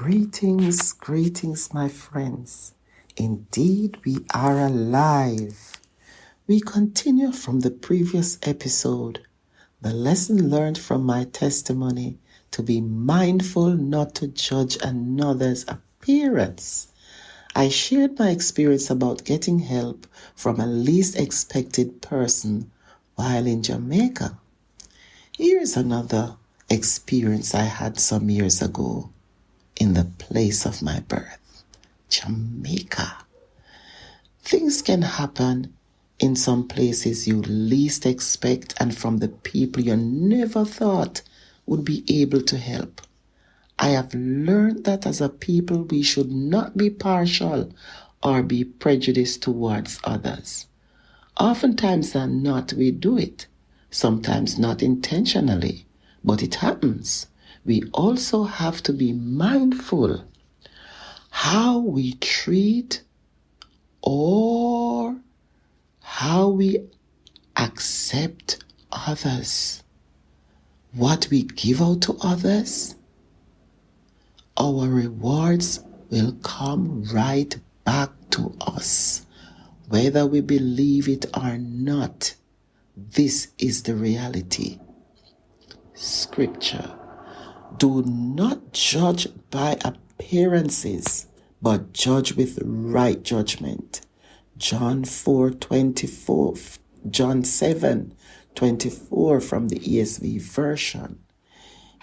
Greetings, greetings, my friends. Indeed, we are alive. We continue from the previous episode, the lesson learned from my testimony to be mindful not to judge another's appearance. I shared my experience about getting help from a least expected person while in Jamaica. Here's another experience I had some years ago in the place of my birth, Jamaica. Things can happen in some places you least expect and from the people you never thought would be able to help. I have learned that as a people we should not be partial or be prejudiced towards others. Oftentimes than not we do it, sometimes not intentionally, but it happens. We also have to be mindful how we treat or how we accept others, what we give out to others. Our rewards will come right back to us, whether we believe it or not. This is the reality. Scripture. Do not judge by appearances, but judge with right judgment. John 7:24 from the ESV version.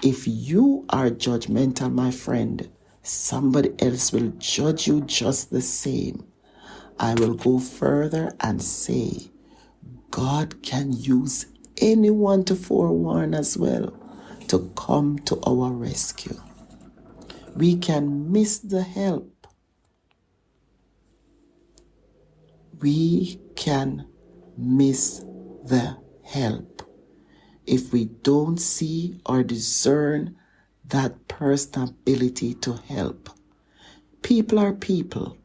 If you are judgmental, my friend, somebody else will judge you just the same. I will go further and say, God can use anyone to forewarn as well, to come to our rescue. We can miss the help. We can miss the help if we don't see or discern that person's ability to help. People are people.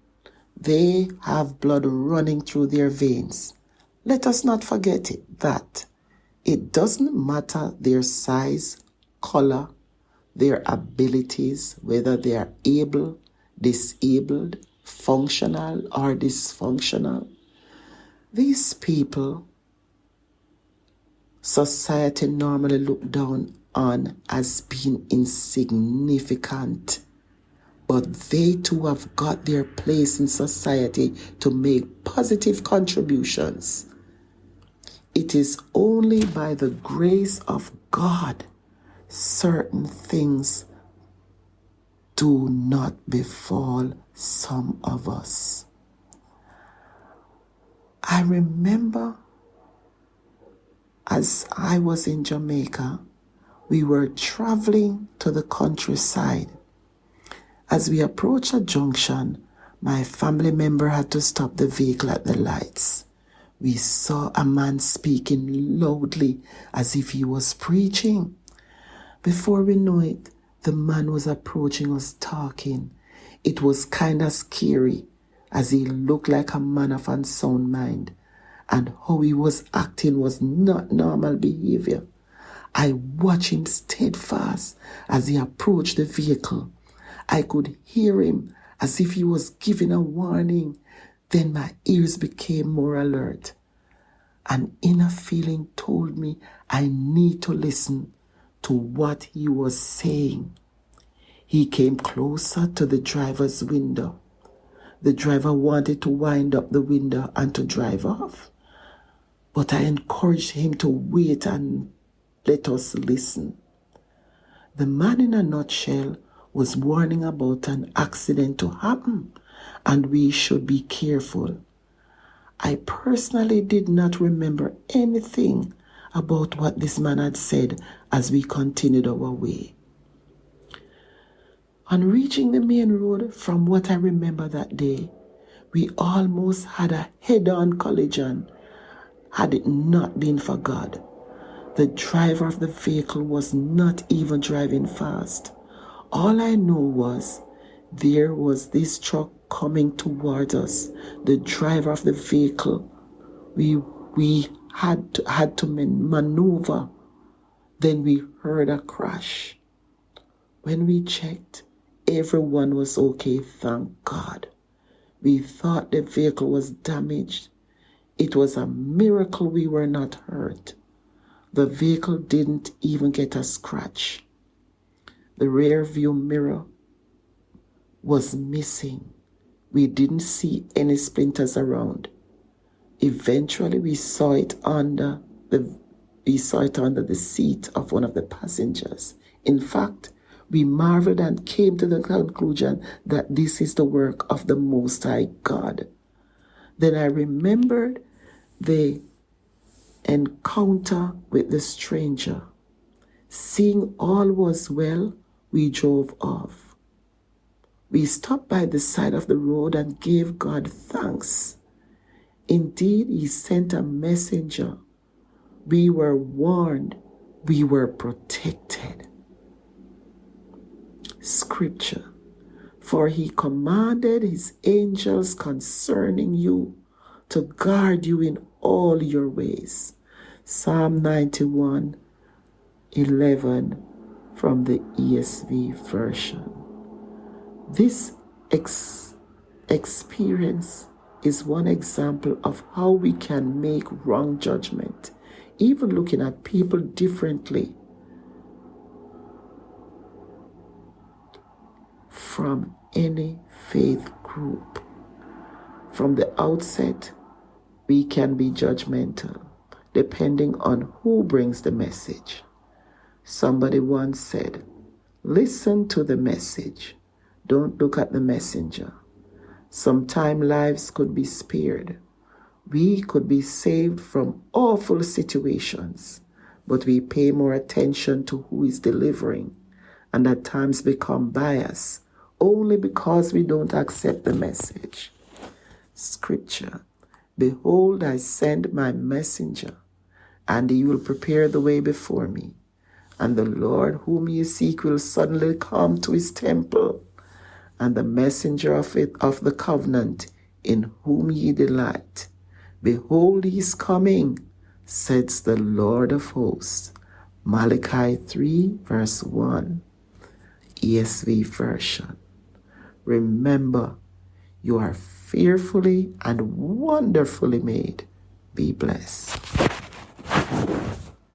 They have blood running through their veins. Let us not forget that it doesn't matter their size, color, their abilities, whether they are able, disabled, functional, or dysfunctional. These people, society normally look down on as being insignificant, but they too have got their place in society to make positive contributions. It is only by the grace of God certain things do not befall some of us. I remember as I was in Jamaica, we were traveling to the countryside. As we approached a junction, my family member had to stop the vehicle at the lights. We saw a man speaking loudly as if he was preaching. Before we know it, the man was approaching us talking. It was kind of scary as he looked like a man of unsound mind, and how he was acting was not normal behavior. I watched him steadfast as he approached the vehicle. I could hear him as if he was giving a warning. Then my ears became more alert. An inner feeling told me I need to listen to what he was saying. He came closer to the driver's window. The driver wanted to wind up the window and to drive off, but I encouraged him to wait and let us listen. The man in a nutshell was warning about an accident to happen, and we should be careful. I personally did not remember anything about what this man had said as we continued our way. On reaching the main road, from what I remember that day, we almost had a head-on collision had it not been for God. The driver of the vehicle was not even driving fast. All I know was there was this truck coming towards us. The driver of the vehicle, we had to maneuver. Then we heard a crash. When we checked, everyone was okay, thank God. We thought the vehicle was damaged. It was a miracle we were not hurt. The vehicle didn't even get a scratch. The rear view mirror was missing. We didn't see any splinters around. Eventually, we saw it under the seat of one of the passengers. In fact, we marveled and came to the conclusion that this is the work of the Most High God. Then I remembered the encounter with the stranger. Seeing all was well, we drove off. We stopped by the side of the road and gave God thanks. Indeed, He sent a messenger. We were warned. We were protected. Scripture. For He commanded His angels concerning you to guard you in all your ways. Psalm 91:11 from the ESV version. This experience is one example of how we can make wrong judgment, even looking at people differently from any faith group. From the outset, we can be judgmental, depending on who brings the message. Somebody once said, listen to the message. Don't look at the messenger. Sometimes lives could be spared. We could be saved from awful situations, but we pay more attention to who is delivering and at times become biased only because we don't accept the message. Scripture. Behold, I send my messenger, and he will prepare the way before me. And the Lord whom ye seek will suddenly come to his temple, and the messenger of the covenant in whom ye delight. Behold, he is coming, says the Lord of hosts. Malachi 3, verse 1, ESV version. Remember, you are fearfully and wonderfully made. Be blessed.